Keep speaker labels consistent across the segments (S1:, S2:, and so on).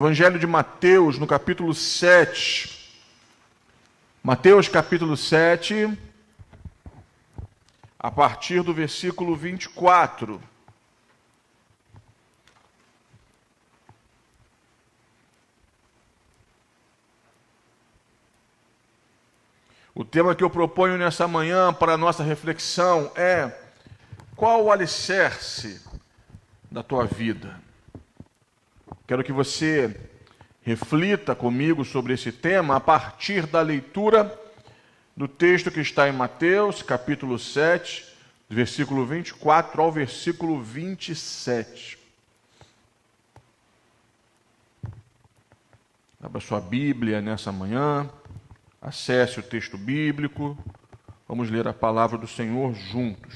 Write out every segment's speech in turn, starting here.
S1: Evangelho de Mateus, no capítulo 7. Mateus, capítulo 7, a partir do versículo 24. O tema que eu proponho nessa manhã para a nossa reflexão é: qual o alicerce da tua vida? Quero que você reflita comigo sobre esse tema a partir da leitura do texto que está em Mateus, capítulo 7, do versículo 24 ao versículo 27. Abra sua Bíblia nessa manhã, acesse o texto bíblico, vamos ler a palavra do Senhor juntos.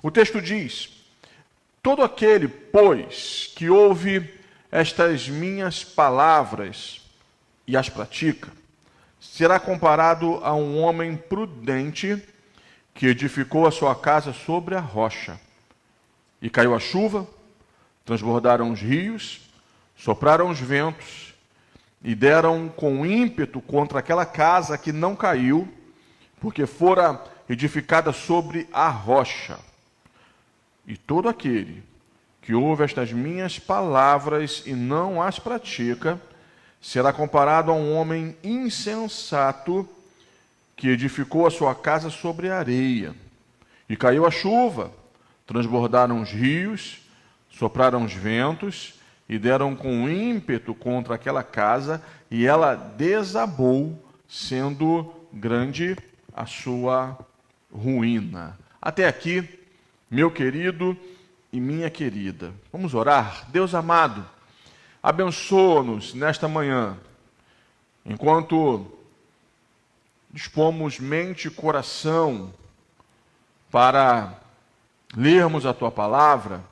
S1: O texto diz: todo aquele, pois, que ouve estas minhas palavras e as pratica, será comparado a um homem prudente que edificou a sua casa sobre a rocha. E caiu a chuva, transbordaram os rios, sopraram os ventos, e deram com ímpeto contra aquela casa que não caiu, porque fora edificada sobre a rocha. E todo aquele que ouve estas minhas palavras e não as pratica, será comparado a um homem insensato que edificou a sua casa sobre a areia. E caiu a chuva, transbordaram os rios, sopraram os ventos, e deram com ímpeto contra aquela casa, e ela desabou, sendo grande a sua ruína. Até aqui, meu querido e minha querida. Vamos orar? Deus amado, abençoa-nos nesta manhã, enquanto dispomos mente e coração para lermos a Tua palavra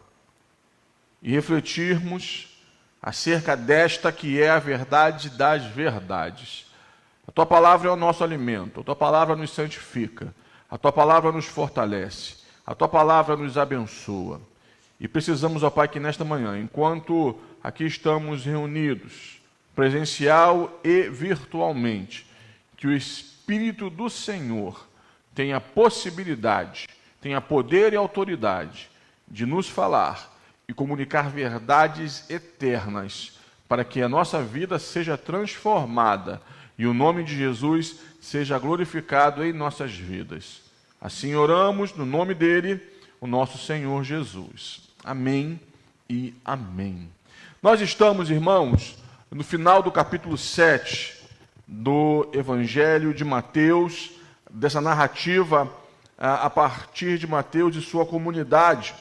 S1: e refletirmos acerca desta que é a verdade das verdades. A Tua palavra é o nosso alimento, a Tua palavra nos santifica, a Tua palavra nos fortalece, a Tua palavra nos abençoa. E precisamos, ó Pai, que nesta manhã, enquanto aqui estamos reunidos, presencial e virtualmente, que o Espírito do Senhor tenha possibilidade, tenha poder e autoridade de nos falar e comunicar verdades eternas, para que a nossa vida seja transformada e o nome de Jesus seja glorificado em nossas vidas. Assim oramos no nome dele, o nosso Senhor Jesus. Amém e amém. Nós estamos, irmãos, no final do capítulo 7 do Evangelho de Mateus, dessa narrativa a partir de Mateus e sua comunidade.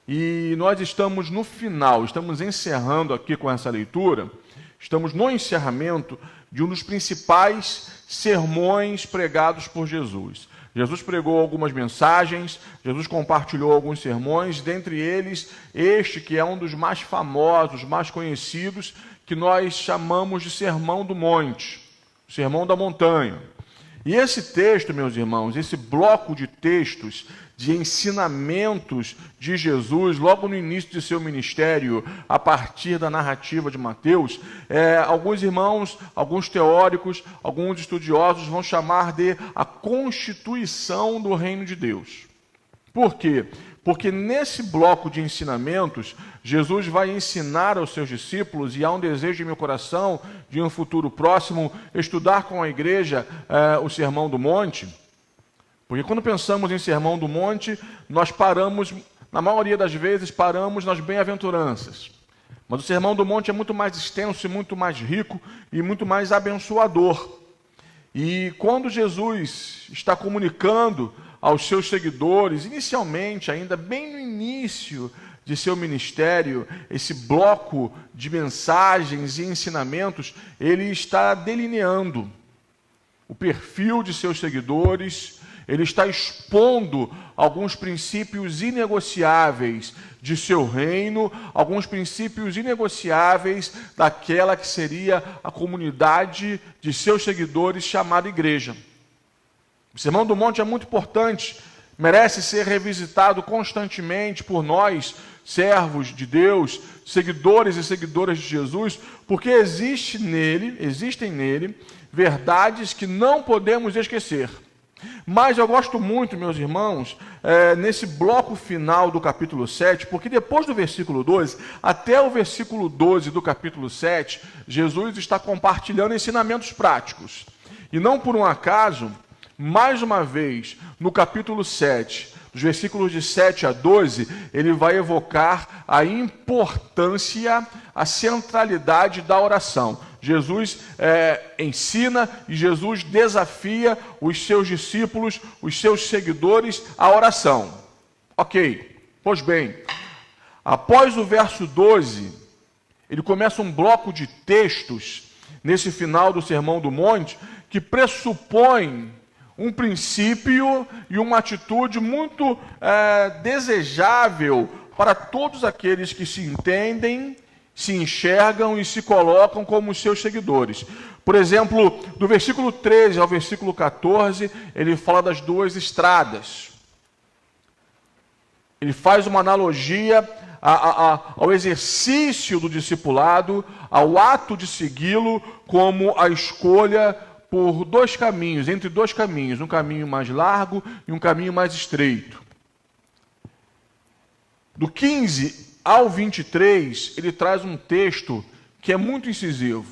S1: E nós estamos no final, estamos encerrando aqui com essa leitura, estamos no encerramento de um dos principais sermões pregados por Jesus. Jesus pregou algumas mensagens, Jesus compartilhou alguns sermões, dentre eles este que é um dos mais famosos, mais conhecidos, que nós chamamos de Sermão do Monte, Sermão da Montanha. E esse texto, meus irmãos, esse bloco de textos, de ensinamentos de Jesus, logo no início de seu ministério, a partir da narrativa de Mateus, alguns irmãos, alguns teóricos, alguns estudiosos vão chamar de a constituição do reino de Deus. Por quê? Porque nesse bloco de ensinamentos, Jesus vai ensinar aos seus discípulos, e há um desejo em meu coração de um futuro próximo, estudar com a igreja o Sermão do Monte, porque quando pensamos em Sermão do Monte, nós paramos, na maioria das vezes, paramos nas bem-aventuranças. Mas o Sermão do Monte é muito mais extenso, e muito mais rico e muito mais abençoador. E quando Jesus está comunicando aos seus seguidores, inicialmente, ainda bem no início de seu ministério, esse bloco de mensagens e ensinamentos, ele está delineando o perfil de seus seguidores, ele está expondo alguns princípios inegociáveis de seu reino, alguns princípios inegociáveis daquela que seria a comunidade de seus seguidores chamada igreja. O Sermão do Monte é muito importante, merece ser revisitado constantemente por nós, servos de Deus, seguidores e seguidoras de Jesus, porque existem nele verdades que não podemos esquecer. Mas eu gosto muito, meus irmãos, nesse bloco final do capítulo 7, porque depois do versículo 12, até o versículo 12 do capítulo 7, Jesus está compartilhando ensinamentos práticos. E não por um acaso, mais uma vez, no capítulo 7, dos versículos de 7 a 12, ele vai evocar a importância, a centralidade da oração. Jesus ensina e Jesus desafia os seus discípulos, os seus seguidores à oração. Ok, pois bem, após o verso 12, ele começa um bloco de textos, nesse final do Sermão do Monte, que pressupõe um princípio e uma atitude muito desejável para todos aqueles que se entendem, se enxergam e se colocam como seus seguidores. Por exemplo, do versículo 13 ao versículo 14, ele fala das duas estradas. Ele faz uma analogia ao exercício do discipulado, ao ato de segui-lo, como a escolha por dois caminhos, entre dois caminhos, um caminho mais largo e um caminho mais estreito. Do 15 ao 23, ele traz um texto que é muito incisivo.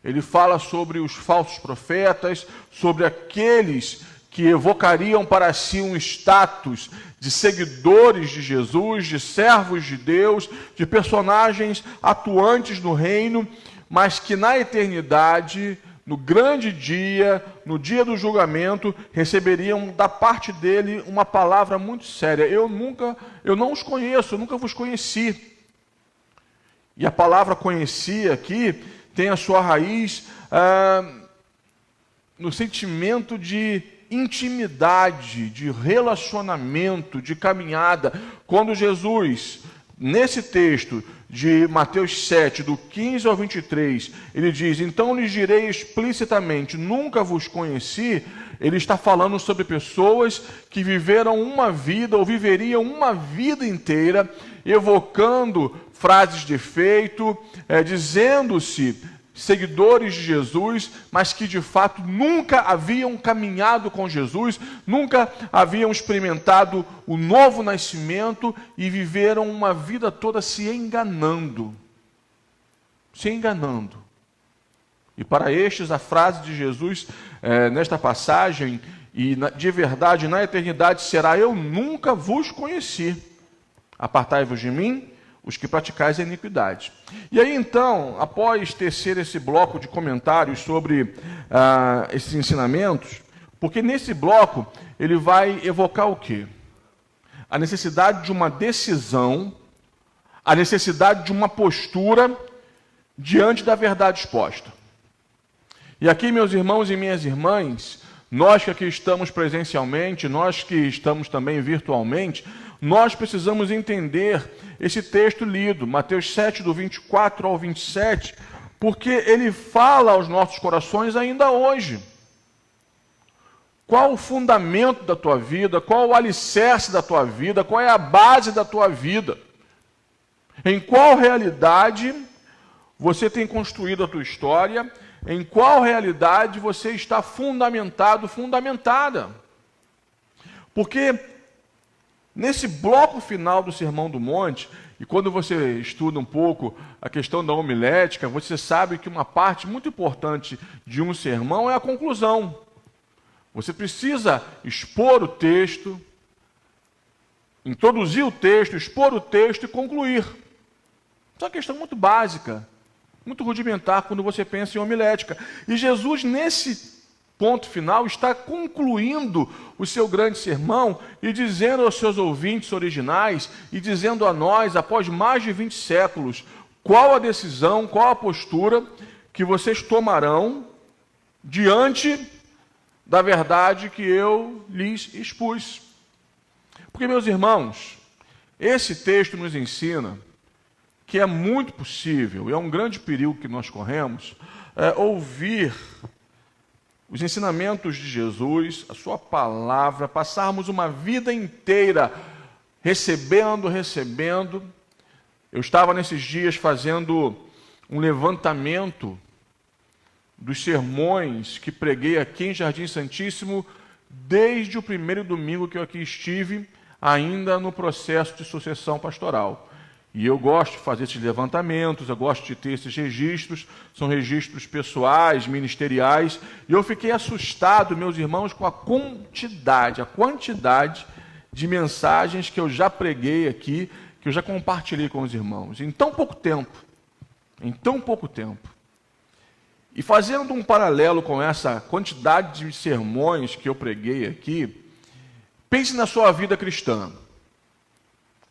S1: Ele fala sobre os falsos profetas, sobre aqueles que evocariam para si um status de seguidores de Jesus, de servos de Deus, de personagens atuantes no reino, mas que na eternidade, no grande dia, no dia do julgamento, receberiam da parte dele uma palavra muito séria. Eu não os conheço, eu nunca vos conheci. E a palavra conheci aqui tem a sua raiz no sentimento de intimidade, de relacionamento, de caminhada. Quando Jesus, nesse texto de Mateus 7, do 15 ao 23, ele diz: então lhes direi explicitamente, nunca vos conheci. Ele está falando sobre pessoas que viveram uma vida, ou viveriam uma vida inteira, evocando frases de efeito, dizendo-se seguidores de Jesus, mas que de fato nunca haviam caminhado com Jesus, nunca haviam experimentado o novo nascimento e viveram uma vida toda se enganando. Se enganando. E para estes, a frase de Jesus nesta passagem, e de verdade na eternidade, será: eu nunca vos conheci. Apartai-vos de mim, os que praticais a iniquidade. E aí então, após tecer esse bloco de comentários sobre esses ensinamentos, porque nesse bloco ele vai evocar o quê? A necessidade de uma decisão, a necessidade de uma postura diante da verdade exposta. E aqui, meus irmãos e minhas irmãs, nós que aqui estamos presencialmente, nós que estamos também virtualmente, nós precisamos entender esse texto lido, Mateus 7, do 24 ao 27, porque ele fala aos nossos corações ainda hoje. Qual o fundamento da tua vida? Qual o alicerce da tua vida? Qual é a base da tua vida? Em qual realidade você tem construído a tua história? Em qual realidade você está fundamentado, fundamentada? Porque nesse bloco final do Sermão do Monte, e quando você estuda um pouco a questão da homilética, você sabe que uma parte muito importante de um sermão é a conclusão. Você precisa expor o texto, introduzir o texto, expor o texto e concluir. Isso é uma questão muito básica, muito rudimentar quando você pensa em homilética. E Jesus, nesse ponto final, está concluindo o seu grande sermão e dizendo aos seus ouvintes originais e dizendo a nós, após mais de 20 séculos, qual a decisão, qual a postura que vocês tomarão diante da verdade que eu lhes expus. Porque, meus irmãos, esse texto nos ensina que é muito possível, e é um grande perigo que nós corremos, ouvir os ensinamentos de Jesus, a sua palavra, passarmos uma vida inteira recebendo, Eu estava nesses dias fazendo um levantamento dos sermões que preguei aqui em Jardim Santíssimo desde o primeiro domingo que eu aqui estive, ainda no processo de sucessão pastoral. E eu gosto de fazer esses levantamentos, eu gosto de ter esses registros, são registros pessoais, ministeriais, e eu fiquei assustado, meus irmãos, com a quantidade de mensagens que eu já preguei aqui, que eu já compartilhei com os irmãos, em tão pouco tempo. E fazendo um paralelo com essa quantidade de sermões que eu preguei aqui, pense na sua vida cristã.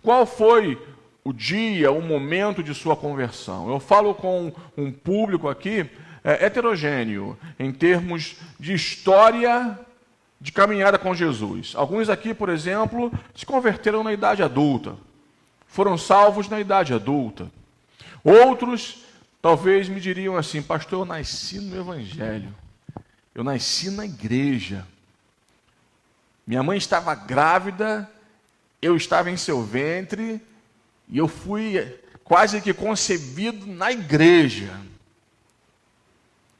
S1: Qual foi o dia, o momento de sua conversão? Eu falo com um público aqui heterogêneo, em termos de história de caminhada com Jesus. Alguns aqui, por exemplo, se converteram na idade adulta, foram salvos na idade adulta. Outros, talvez me diriam assim: pastor, eu nasci no Evangelho, eu nasci na igreja, minha mãe estava grávida, eu estava em seu ventre, e eu fui quase que concebido na igreja.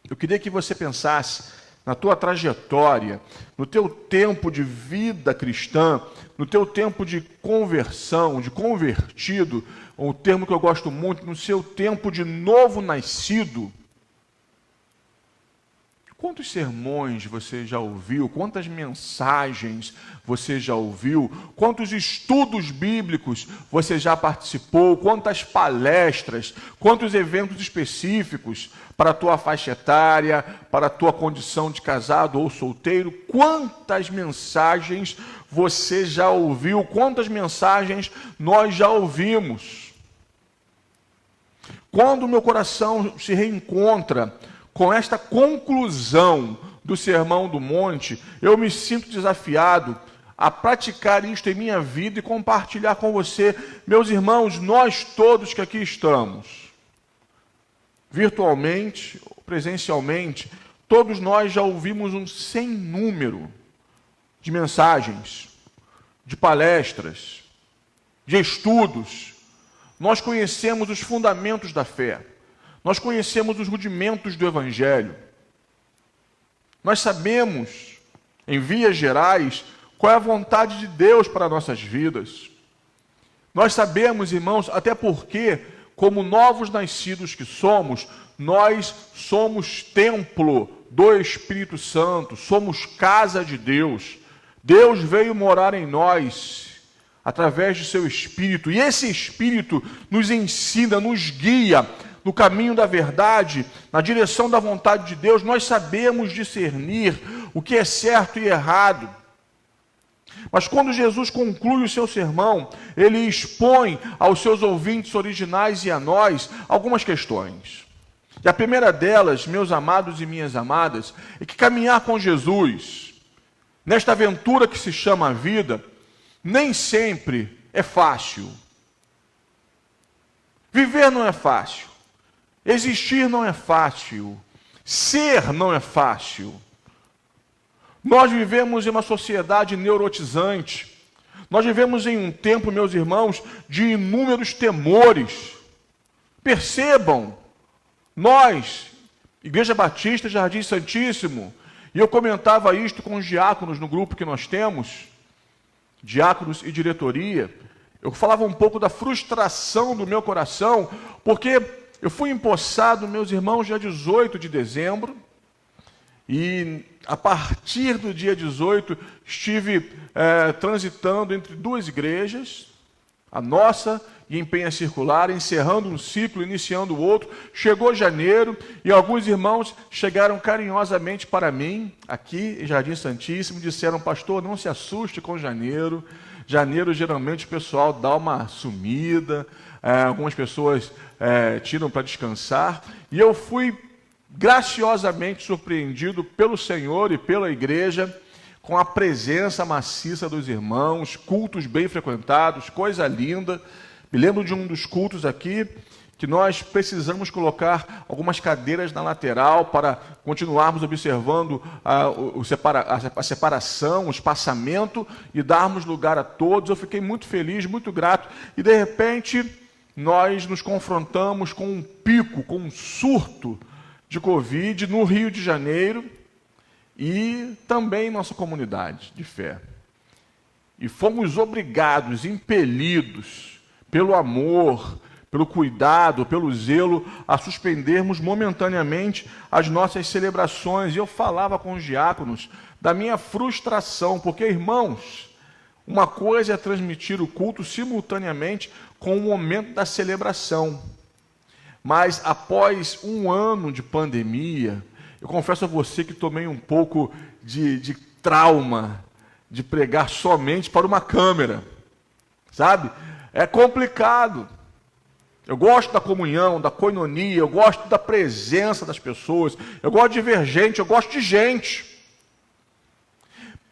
S1: Eu queria que você pensasse na tua trajetória, no teu tempo de vida cristã, no teu tempo de conversão, de convertido, um termo que eu gosto muito, no seu tempo de novo nascido. Quantos sermões você já ouviu? Quantas mensagens você já ouviu? Quantos estudos bíblicos você já participou? Quantas palestras? Quantos eventos específicos para a tua faixa etária, para a tua condição de casado ou solteiro? Quantas mensagens você já ouviu? Quantas mensagens nós já ouvimos? Quando o meu coração se reencontra com esta conclusão do Sermão do Monte, eu me sinto desafiado a praticar isto em minha vida e compartilhar com você. Meus irmãos, nós todos que aqui estamos, virtualmente, presencialmente, todos nós já ouvimos um sem número de mensagens, de palestras, de estudos. Nós conhecemos os fundamentos da fé. Nós conhecemos os rudimentos do Evangelho. Nós sabemos, em vias gerais, qual é a vontade de Deus para nossas vidas. Nós sabemos, irmãos, até porque, como novos nascidos que somos, nós somos templo do Espírito Santo, somos casa de Deus. Deus veio morar em nós através de seu Espírito, e esse Espírito nos ensina, nos guia no caminho da verdade, na direção da vontade de Deus. Nós sabemos discernir o que é certo e errado. Mas quando Jesus conclui o seu sermão, ele expõe aos seus ouvintes originais e a nós algumas questões. E a primeira delas, meus amados e minhas amadas, é que caminhar com Jesus, nesta aventura que se chama a vida, nem sempre é fácil. Viver não é fácil. Existir não é fácil, ser não é fácil. Nós vivemos em uma sociedade neurotizante, nós vivemos em um tempo, meus irmãos, de inúmeros temores. Percebam, nós, Igreja Batista Jardim Santíssimo, e eu comentava isto com os diáconos no grupo que nós temos, diáconos e diretoria, eu falava um pouco da frustração do meu coração, porque eu fui empossado, meus irmãos, dia 18 de dezembro, e a partir do dia 18 estive transitando entre duas igrejas, a nossa e em Penha Circular, encerrando um ciclo, iniciando o outro. Chegou janeiro e alguns irmãos chegaram carinhosamente para mim, aqui em Jardim Santíssimo, disseram: pastor, não se assuste com janeiro. Janeiro, geralmente, o pessoal dá uma sumida, algumas pessoas tiram para descansar, e eu fui graciosamente surpreendido pelo Senhor e pela igreja, com a presença maciça dos irmãos, cultos bem frequentados, coisa linda. Me lembro de um dos cultos aqui, que nós precisamos colocar algumas cadeiras na lateral para continuarmos observando a separação, o espaçamento e darmos lugar a todos. Eu fiquei muito feliz, muito grato, e de repente nós nos confrontamos com um pico, com um surto de Covid no Rio de Janeiro e também em nossa comunidade de fé. E fomos obrigados, impelidos pelo amor, pelo cuidado, pelo zelo, a suspendermos momentaneamente as nossas celebrações. E eu falava com os diáconos da minha frustração, porque, irmãos, uma coisa é transmitir o culto simultaneamente com o momento da celebração. Mas após um ano de pandemia, eu confesso a você que tomei um pouco de trauma de pregar somente para uma câmera, sabe? É complicado. Eu gosto da comunhão, da coinonia, eu gosto da presença das pessoas, eu gosto de ver gente, eu gosto de gente.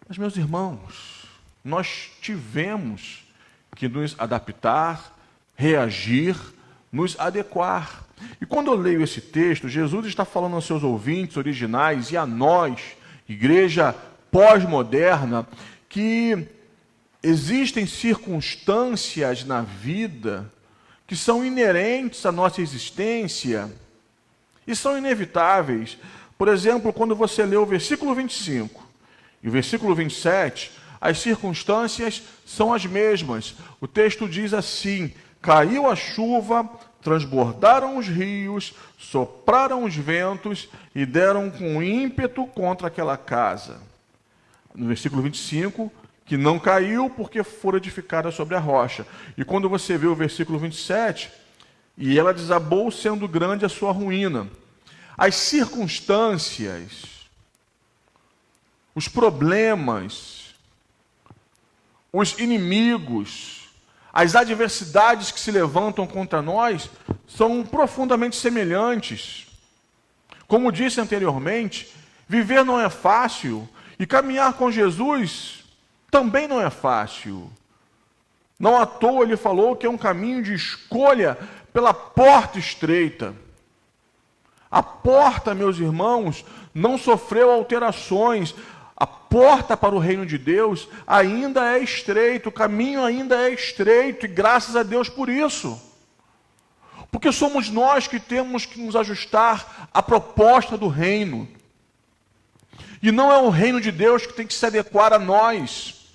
S1: Mas, meus irmãos, nós tivemos que nos adaptar, reagir, nos adequar. E quando eu leio esse texto, Jesus está falando aos seus ouvintes originais e a nós, igreja pós-moderna, que existem circunstâncias na vida que são inerentes à nossa existência e são inevitáveis. Por exemplo, quando você lê o versículo 25 e o versículo 27, as circunstâncias são as mesmas. O texto diz assim: caiu a chuva, transbordaram os rios, sopraram os ventos e deram com ímpeto contra aquela casa. No versículo 25, que não caiu porque fora edificada sobre a rocha. E quando você vê o versículo 27, e ela desabou sendo grande a sua ruína. As circunstâncias, os problemas, os inimigos, as adversidades que se levantam contra nós são profundamente semelhantes. Como disse anteriormente, viver não é fácil e caminhar com Jesus também não é fácil. Não à toa ele falou que é um caminho de escolha pela porta estreita. A porta, meus irmãos, não sofreu alterações. A porta para o reino de Deus ainda é estreita, o caminho ainda é estreito, e graças a Deus por isso. Porque somos nós que temos que nos ajustar à proposta do reino. E não é o reino de Deus que tem que se adequar a nós.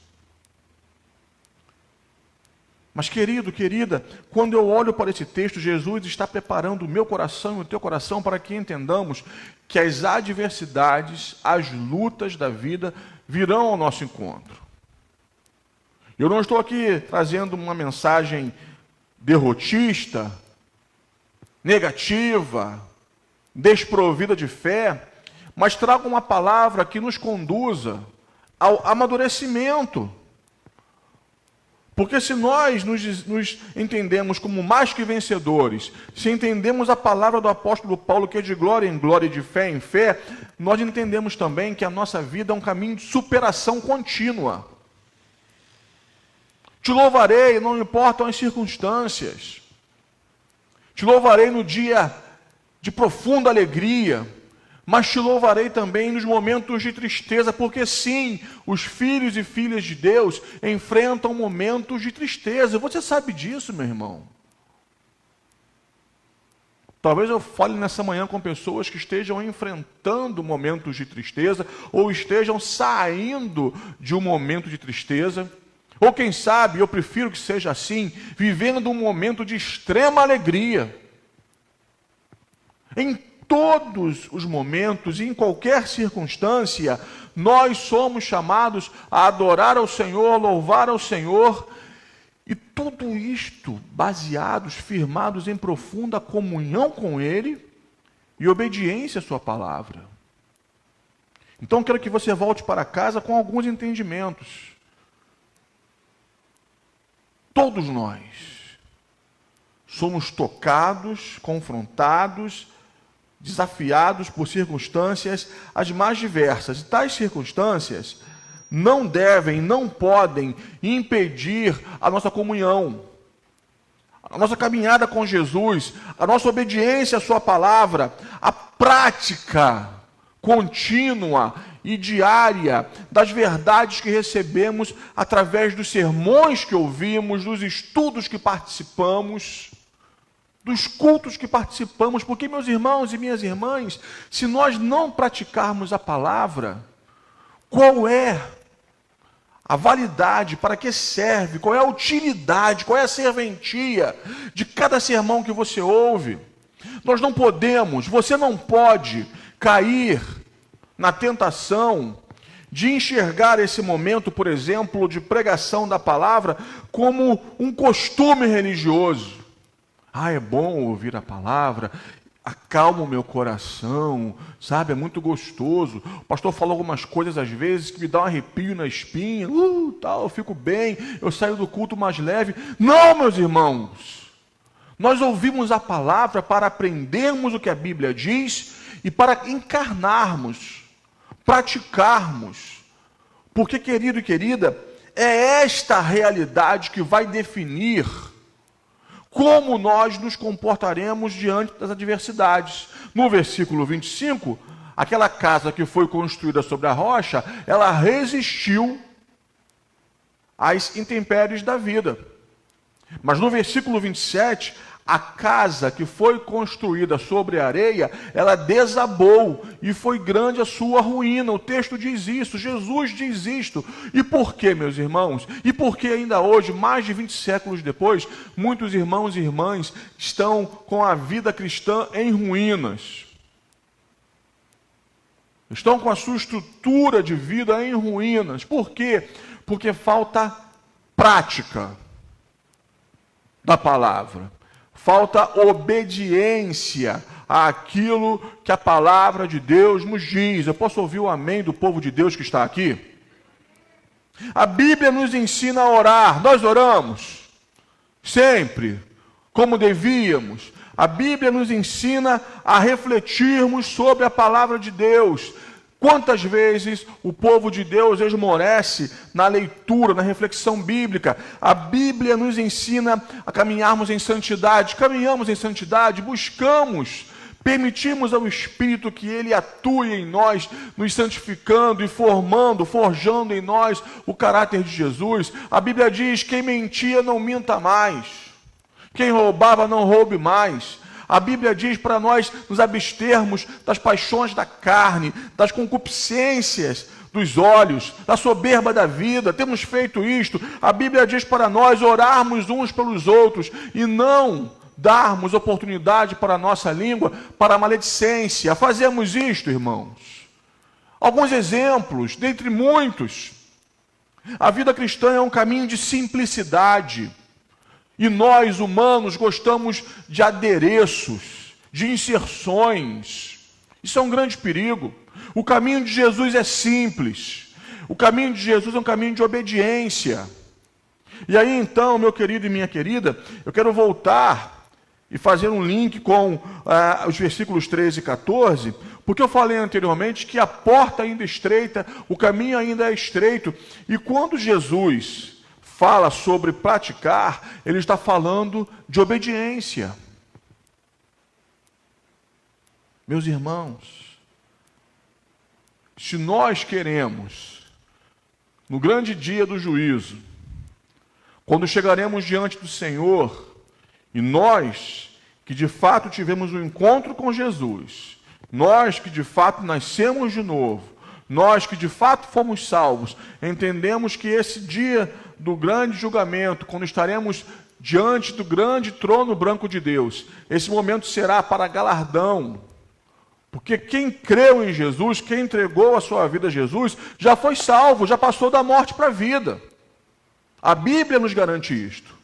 S1: Mas, querido, querida, quando eu olho para esse texto, Jesus está preparando o meu coração e o teu coração para que entendamos que as adversidades, as lutas da vida virão ao nosso encontro. Eu não estou aqui trazendo uma mensagem derrotista, negativa, desprovida de fé, mas trago uma palavra que nos conduza ao amadurecimento. Porque se nós nos entendemos como mais que vencedores, se entendemos a palavra do apóstolo Paulo, que é de glória em glória e de fé em fé, nós entendemos também que a nossa vida é um caminho de superação contínua. Te louvarei, não importam as circunstâncias. Te louvarei no dia de profunda alegria, mas te louvarei também nos momentos de tristeza, porque sim, os filhos e filhas de Deus enfrentam momentos de tristeza. Você sabe disso, meu irmão? Talvez eu fale nessa manhã com pessoas que estejam enfrentando momentos de tristeza, ou estejam saindo de um momento de tristeza, ou quem sabe, eu prefiro que seja assim, vivendo um momento de extrema alegria. Em todos os momentos e em qualquer circunstância, nós somos chamados a adorar ao Senhor, louvar ao Senhor, e tudo isto baseados, firmados em profunda comunhão com Ele e obediência à sua palavra. Então, quero que você volte para casa com alguns entendimentos. Todos nós somos tocados, confrontados, desafiados por circunstâncias as mais diversas. E tais circunstâncias não devem, não podem impedir a nossa comunhão, a nossa caminhada com Jesus, a nossa obediência à sua palavra, a prática contínua e diária das verdades que recebemos através dos sermões que ouvimos, dos estudos que participamos, dos cultos que participamos, porque, meus irmãos e minhas irmãs, se nós não praticarmos a palavra, qual é a validade, para que serve, qual é a utilidade, qual é a serventia de cada sermão que você ouve? Nós não podemos, você não pode cair na tentação de enxergar esse momento, por exemplo, de pregação da palavra, como um costume religioso. É bom ouvir a palavra, acalma o meu coração, sabe, é muito gostoso. O pastor falou algumas coisas às vezes que me dá um arrepio na espinha, eu fico bem, eu saio do culto mais leve. Não, meus irmãos, nós ouvimos a palavra para aprendermos o que a Bíblia diz e para encarnarmos, praticarmos. Porque, querido e querida, é esta realidade que vai definir como nós nos comportaremos diante das adversidades. No versículo 25, aquela casa que foi construída sobre a rocha, ela resistiu às intempéries da vida. Mas no versículo 27, a casa que foi construída sobre a areia, ela desabou e foi grande a sua ruína. O texto diz isso, Jesus diz isto. E por quê, meus irmãos? E por que ainda hoje, mais de 20 séculos depois, muitos irmãos e irmãs estão com a vida cristã em ruínas? Estão com a sua estrutura de vida em ruínas. Por quê? Porque falta prática da palavra. Falta obediência àquilo que a palavra de Deus nos diz. Eu posso ouvir o amém do povo de Deus que está aqui? A Bíblia nos ensina a orar. Nós oramos sempre, como devíamos. A Bíblia nos ensina a refletirmos sobre a palavra de Deus. Quantas vezes o povo de Deus esmorece na leitura, na reflexão bíblica? A Bíblia nos ensina a caminharmos em santidade. Caminhamos em santidade, buscamos, permitimos ao Espírito que Ele atue em nós, nos santificando e formando, forjando em nós o caráter de Jesus. A Bíblia diz: quem mentia não minta mais, quem roubava não roube mais. A Bíblia diz para nós nos abstermos das paixões da carne, das concupiscências dos olhos, da soberba da vida. Temos feito isto. A Bíblia diz para nós orarmos uns pelos outros e não darmos oportunidade para a nossa língua, para a maledicência. Fazemos isto, irmãos. Alguns exemplos, dentre muitos. A vida cristã é um caminho de simplicidade. E nós, humanos, gostamos de adereços, de inserções. Isso é um grande perigo. O caminho de Jesus é simples. O caminho de Jesus é um caminho de obediência. E aí, então, meu querido e minha querida, eu quero voltar e fazer um link com os versículos 13 e 14, porque eu falei anteriormente que a porta ainda é estreita, o caminho ainda é estreito. E quando Jesus fala sobre praticar, ele está falando de obediência. Meus irmãos, se nós queremos, no grande dia do juízo, quando chegaremos diante do Senhor, e nós que de fato tivemos um encontro com Jesus, nós que de fato nascemos de novo, nós que de fato fomos salvos, entendemos que esse dia do grande julgamento, quando estaremos diante do grande trono branco de Deus, esse momento será para galardão, porque quem creu em Jesus, quem entregou a sua vida a Jesus, já foi salvo, já passou da morte para a vida. A Bíblia nos garante isto.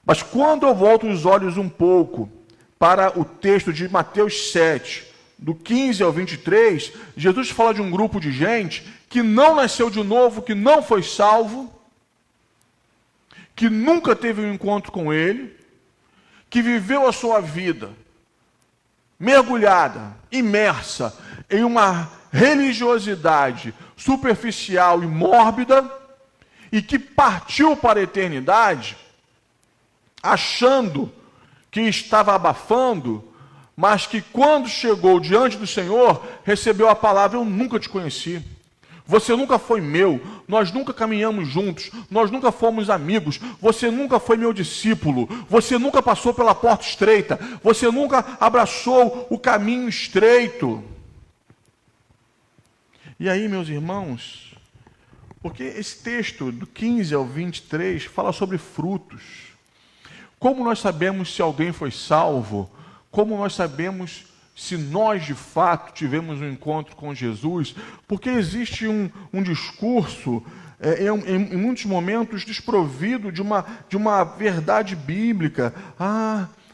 S1: Mas quando eu volto os olhos um pouco para o texto de Mateus 7, do 15 ao 23, Jesus fala de um grupo de gente que não nasceu de novo, que não foi salvo, que nunca teve um encontro com Ele, que viveu a sua vida mergulhada, imersa em uma religiosidade superficial e mórbida, e que partiu para a eternidade achando que estava abafando, mas que quando chegou diante do Senhor, recebeu a palavra: eu nunca te conheci. Você nunca foi meu, nós nunca caminhamos juntos, nós nunca fomos amigos, você nunca foi meu discípulo, você nunca passou pela porta estreita, você nunca abraçou o caminho estreito. E aí, meus irmãos, porque esse texto, do 15 ao 23, fala sobre frutos. Como nós sabemos se alguém foi salvo? Como nós sabemos se nós, de fato, tivemos um encontro com Jesus? Porque existe um discurso, em muitos momentos, desprovido de uma verdade bíblica.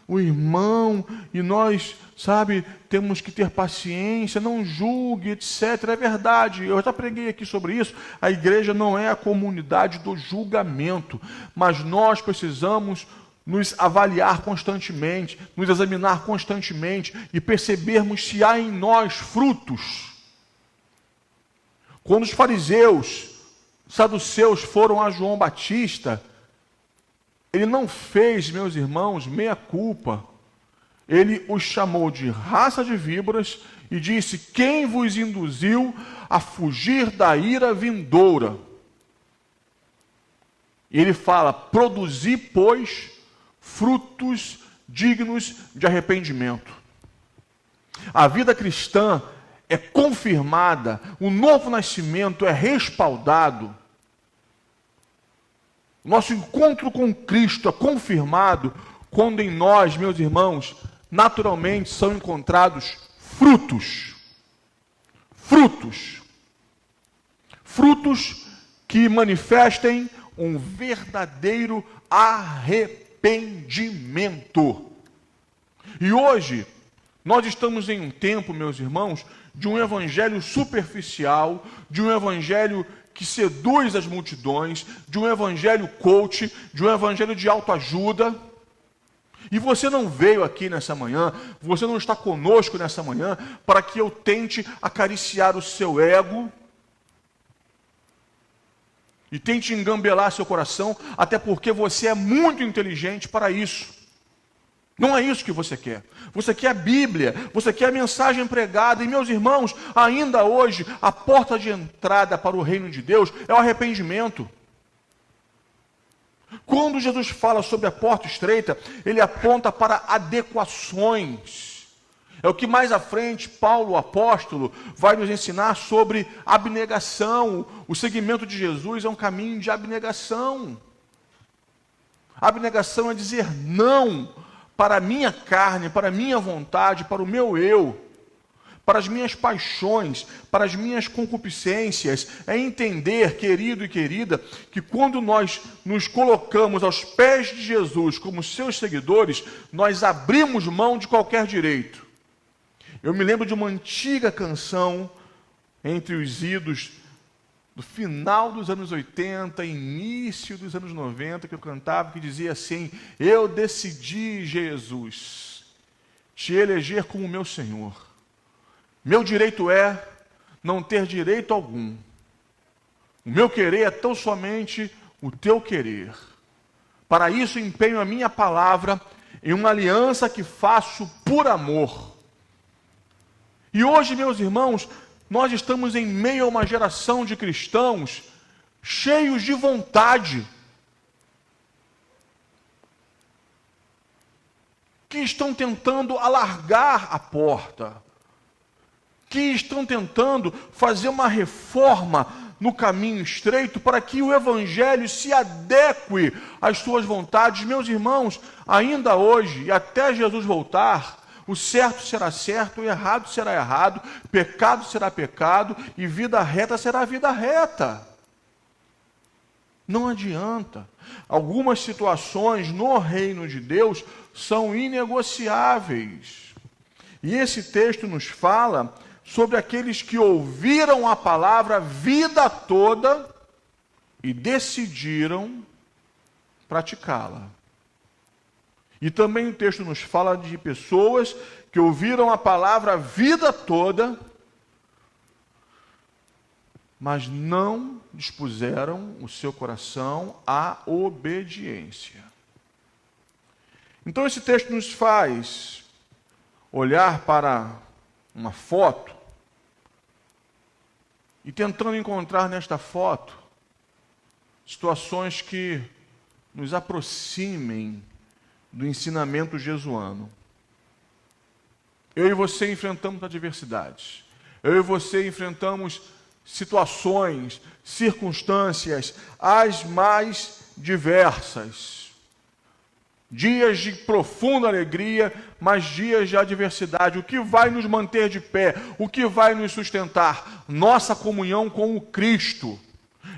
S1: O irmão, e nós, temos que ter paciência, não julgue, etc. É verdade, eu já preguei aqui sobre isso. A igreja não é a comunidade do julgamento, mas nós precisamos nos avaliar constantemente, nos examinar constantemente e percebermos se há em nós frutos. Quando os fariseus, saduceus foram a João Batista, ele não fez, meus irmãos, meia culpa. Ele os chamou de raça de víboras e disse: quem vos induziu a fugir da ira vindoura? E ele fala: produzi, pois, frutos dignos de arrependimento. A vida cristã é confirmada, o novo nascimento é respaldado. Nosso encontro com Cristo é confirmado quando em nós, meus irmãos, naturalmente são encontrados frutos. Frutos. Frutos que manifestem um verdadeiro arrependimento. E hoje, nós estamos em um tempo, meus irmãos, de um evangelho superficial, de um evangelho que seduz as multidões, de um evangelho coach, de um evangelho de autoajuda. E você não veio aqui nessa manhã, você não está conosco nessa manhã, para que eu tente acariciar o seu ego e tente engambelar seu coração, até porque você é muito inteligente para isso. Não é isso que você quer. Você quer a Bíblia, você quer a mensagem pregada. E, meus irmãos, ainda hoje, a porta de entrada para o reino de Deus é o arrependimento. Quando Jesus fala sobre a porta estreita, ele aponta para adequações. É o que mais à frente Paulo, o apóstolo, vai nos ensinar sobre abnegação. O seguimento de Jesus é um caminho de abnegação. Abnegação é dizer não para a minha carne, para a minha vontade, para o meu eu, para as minhas paixões, para as minhas concupiscências. É entender, querido e querida, que quando nós nos colocamos aos pés de Jesus como seus seguidores, nós abrimos mão de qualquer direito. Eu me lembro de uma antiga canção entre os idos do final dos anos 80, início dos anos 90, que eu cantava, que dizia assim: eu decidi, Jesus, te eleger como meu Senhor. Meu direito é não ter direito algum. O meu querer é tão somente o teu querer. Para isso empenho a minha palavra em uma aliança que faço por amor. E hoje, meus irmãos, nós estamos em meio a uma geração de cristãos cheios de vontade, que estão tentando alargar a porta, que estão tentando fazer uma reforma no caminho estreito para que o evangelho se adeque às suas vontades. Meus irmãos, ainda hoje e até Jesus voltar, o certo será certo, o errado será errado, pecado será pecado e vida reta será vida reta. Não adianta. Algumas situações no reino de Deus são inegociáveis. E esse texto nos fala sobre aqueles que ouviram a palavra a vida toda e decidiram praticá-la. E também o texto nos fala de pessoas que ouviram a palavra a vida toda, mas não dispuseram o seu coração à obediência. Então esse texto nos faz olhar para uma foto e tentando encontrar nesta foto situações que nos aproximem do ensinamento jesuano. Eu e você enfrentamos adversidades. Eu e você enfrentamos situações, circunstâncias, as mais diversas. Dias de profunda alegria, mas dias de adversidade. O que vai nos manter de pé? O que vai nos sustentar? Nossa comunhão com o Cristo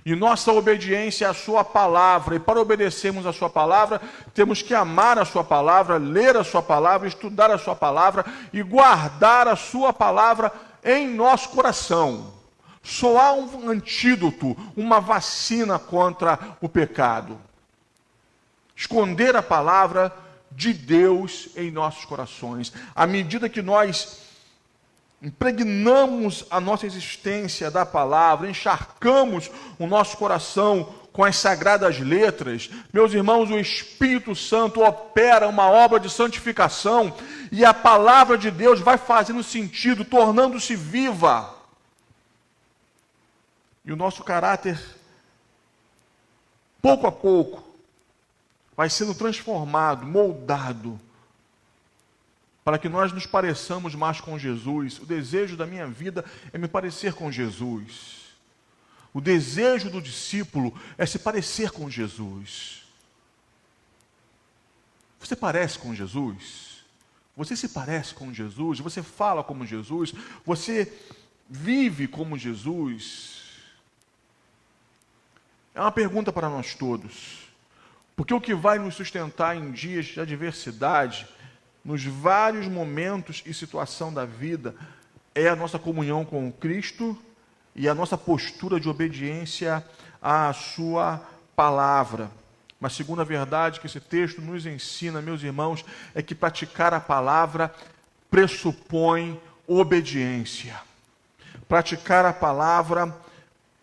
S1: e nossa obediência à sua palavra. E para obedecermos à sua palavra, temos que amar a sua palavra, ler a sua palavra, estudar a sua palavra e guardar a sua palavra em nosso coração. Só há um antídoto, uma vacina contra o pecado. Esconder a palavra de Deus em nossos corações. À medida que nós impregnamos a nossa existência da palavra, encharcamos o nosso coração com as sagradas letras, meus irmãos, o Espírito Santo opera uma obra de santificação e a palavra de Deus vai fazendo sentido, tornando-se viva. E o nosso caráter, pouco a pouco, vai sendo transformado, moldado, para que nós nos pareçamos mais com Jesus. O desejo da minha vida é me parecer com Jesus. O desejo do discípulo é se parecer com Jesus. Você parece com Jesus? Você se parece com Jesus? Você fala como Jesus? Você vive como Jesus? É uma pergunta para nós todos. Porque o que vai nos sustentar em dias de adversidade, nos vários momentos e situação da vida, é a nossa comunhão com o Cristo e a nossa postura de obediência à sua palavra. Mas segunda verdade que esse texto nos ensina, meus irmãos, é que praticar a palavra pressupõe obediência. Praticar a palavra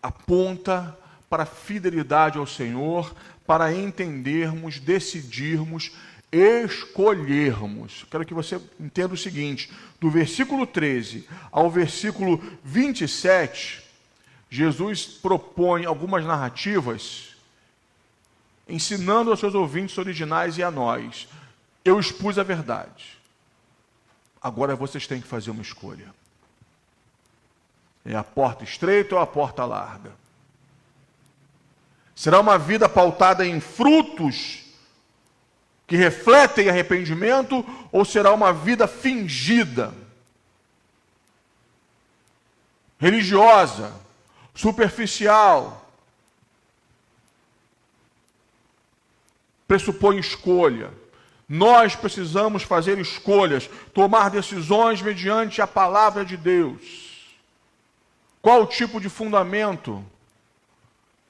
S1: aponta para a fidelidade ao Senhor, para entendermos, decidirmos, escolhermos. Quero que você entenda o seguinte: do versículo 13 ao versículo 27, Jesus propõe algumas narrativas, ensinando aos seus ouvintes originais e a nós. Eu expus a verdade. Agora vocês têm que fazer uma escolha. É a porta estreita ou a porta larga? Será uma vida pautada em frutos que refletem arrependimento, ou será uma vida fingida, religiosa, superficial? Pressupõe escolha. Nós precisamos fazer escolhas, tomar decisões mediante a palavra de Deus. Qual o tipo de fundamento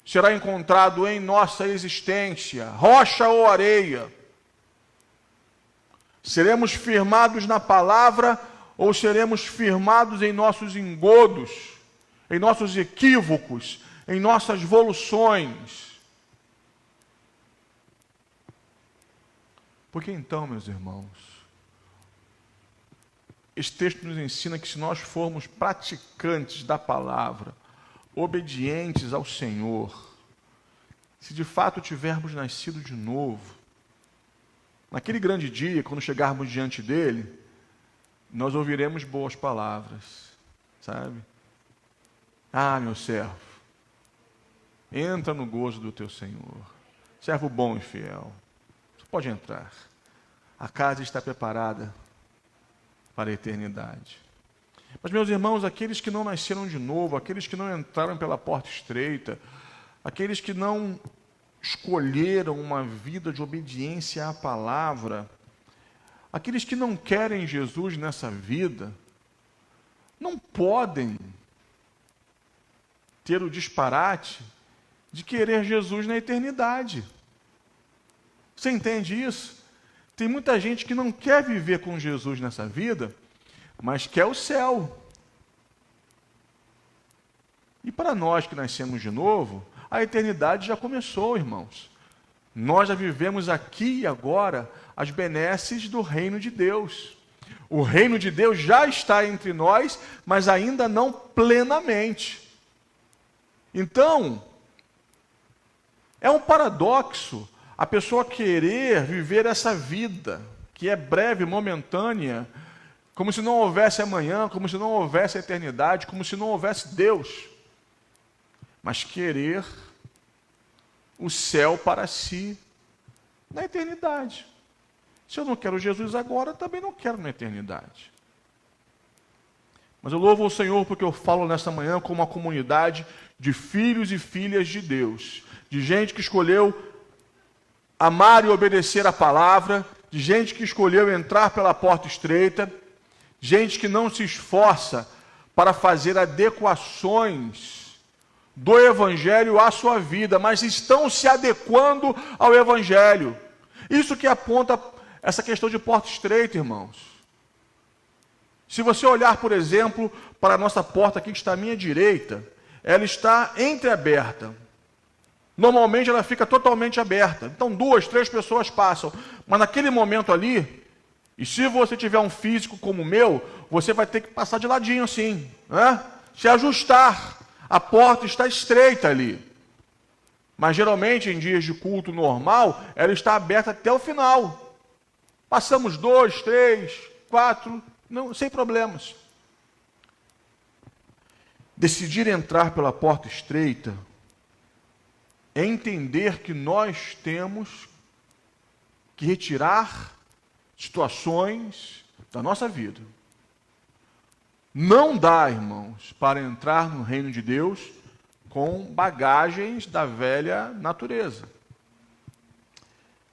S1: será encontrado em nossa existência? Rocha ou areia? Seremos firmados na palavra ou seremos firmados em nossos engodos, em nossos equívocos, em nossas voluções? Porque então, meus irmãos, esse texto nos ensina que se nós formos praticantes da palavra, obedientes ao Senhor, se de fato tivermos nascido de novo, naquele grande dia, quando chegarmos diante dele, nós ouviremos boas palavras, sabe? Ah, meu servo, entra no gozo do teu Senhor, servo bom e fiel, você pode entrar, a casa está preparada para a eternidade. Mas, meus irmãos, aqueles que não nasceram de novo, aqueles que não entraram pela porta estreita, aqueles que não escolheram uma vida de obediência à palavra, aqueles que não querem Jesus nessa vida, não podem ter o disparate de querer Jesus na eternidade. Você entende isso? Tem muita gente que não quer viver com Jesus nessa vida, mas quer o céu. E para nós que nascemos de novo, a eternidade já começou, irmãos. Nós já vivemos aqui e agora as benesses do reino de Deus. O reino de Deus já está entre nós, mas ainda não plenamente. Então, é um paradoxo a pessoa querer viver essa vida, que é breve, momentânea, como se não houvesse amanhã, como se não houvesse a eternidade, como se não houvesse Deus. Mas querer o céu para si na eternidade. Se eu não quero Jesus agora, também não quero na eternidade. Mas eu louvo o Senhor porque eu falo nesta manhã com uma comunidade de filhos e filhas de Deus, de gente que escolheu amar e obedecer a palavra, de gente que escolheu entrar pela porta estreita, gente que não se esforça para fazer adequações do Evangelho à sua vida, mas estão se adequando ao Evangelho. Isso que aponta essa questão de porta estreita, irmãos. Se você olhar, por exemplo, para a nossa porta aqui que está à minha direita, ela está entreaberta. Normalmente ela fica totalmente aberta. Então 2, 3 pessoas passam. Mas naquele momento ali, e se você tiver um físico como o meu, você vai ter que passar de ladinho assim, né? Se ajustar. A porta está estreita ali. Mas geralmente em dias de culto normal, ela está aberta até o final. Passamos 2, 3, 4, não, sem problemas. Decidir entrar pela porta estreita é entender que nós temos que retirar situações da nossa vida. Não dá, irmãos, para entrar no reino de Deus com bagagens da velha natureza.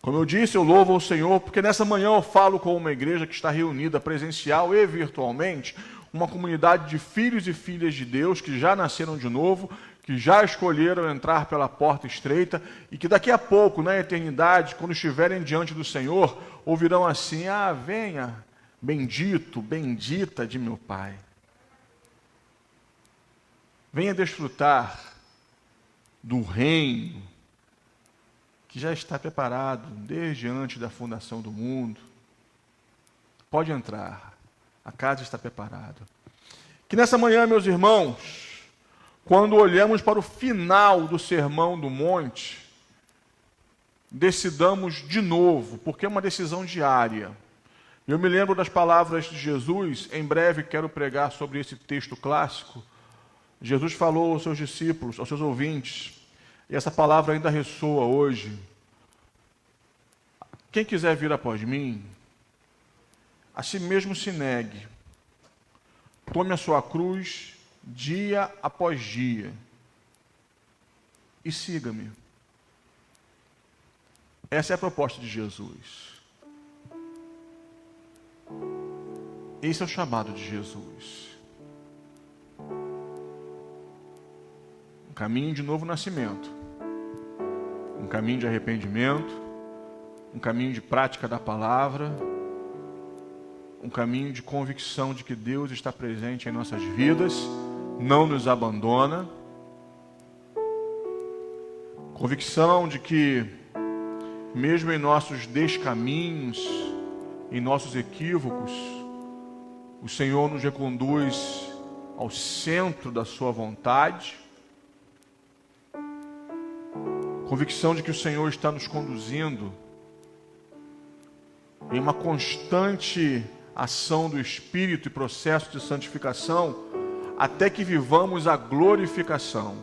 S1: Como eu disse, eu louvo ao Senhor, porque nessa manhã eu falo com uma igreja que está reunida presencial e virtualmente, uma comunidade de filhos e filhas de Deus que já nasceram de novo, que já escolheram entrar pela porta estreita e que daqui a pouco, na eternidade, quando estiverem diante do Senhor, ouvirão assim: ah, venha, bendito, bendita de meu Pai. Venha desfrutar do reino que já está preparado desde antes da fundação do mundo. Pode entrar, a casa está preparada. Que nessa manhã, meus irmãos, quando olhamos para o final do Sermão do Monte, decidamos de novo, porque é uma decisão diária. Eu me lembro das palavras de Jesus, em breve quero pregar sobre esse texto clássico. Jesus falou aos seus discípulos, aos seus ouvintes, e essa palavra ainda ressoa hoje. Quem quiser vir após mim, a si mesmo se negue. Tome a sua cruz dia após dia e siga-me. Essa é a proposta de Jesus. Esse é o chamado de Jesus. Um caminho de novo nascimento, um caminho de arrependimento, um caminho de prática da palavra, um caminho de convicção de que Deus está presente em nossas vidas, não nos abandona, convicção de que mesmo em nossos descaminhos, em nossos equívocos, o Senhor nos reconduz ao centro da sua vontade, convicção de que o Senhor está nos conduzindo em uma constante ação do Espírito e processo de santificação, até que vivamos a glorificação.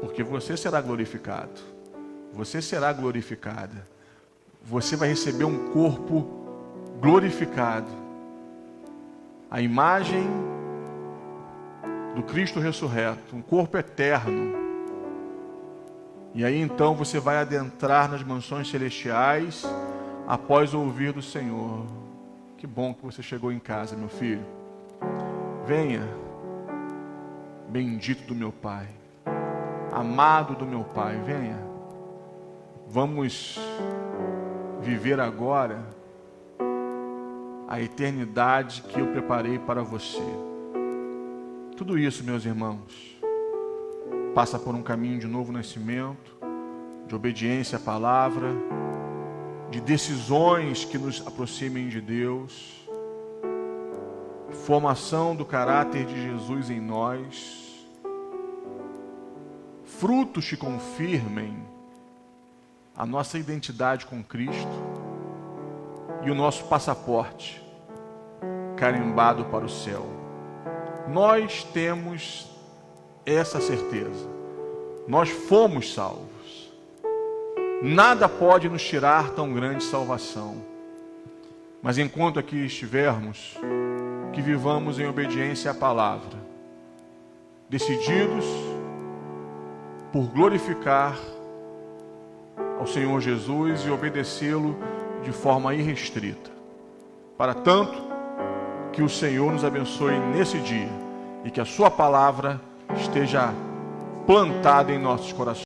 S1: Porque você será glorificado, você será glorificada, você vai receber um corpo glorificado, a imagem do Cristo ressurreto, um corpo eterno. E aí então você vai adentrar nas mansões celestiais após ouvir do Senhor. Que bom que você chegou em casa, meu filho. Venha, bendito do meu Pai, amado do meu Pai, venha. Vamos viver agora a eternidade que eu preparei para você. Tudo isso, meus irmãos, passa por um caminho de novo nascimento, de obediência à palavra, de decisões que nos aproximem de Deus, formação do caráter de Jesus em nós, frutos que confirmem a nossa identidade com Cristo e o nosso passaporte carimbado para o céu. Nós temos essa certeza. Nós fomos salvos. Nada pode nos tirar tão grande salvação. Mas enquanto aqui estivermos, que vivamos em obediência à palavra, decididos por glorificar ao Senhor Jesus e obedecê-lo de forma irrestrita. Para tanto, que o Senhor nos abençoe nesse dia e que a sua palavra esteja plantada em nossos corações.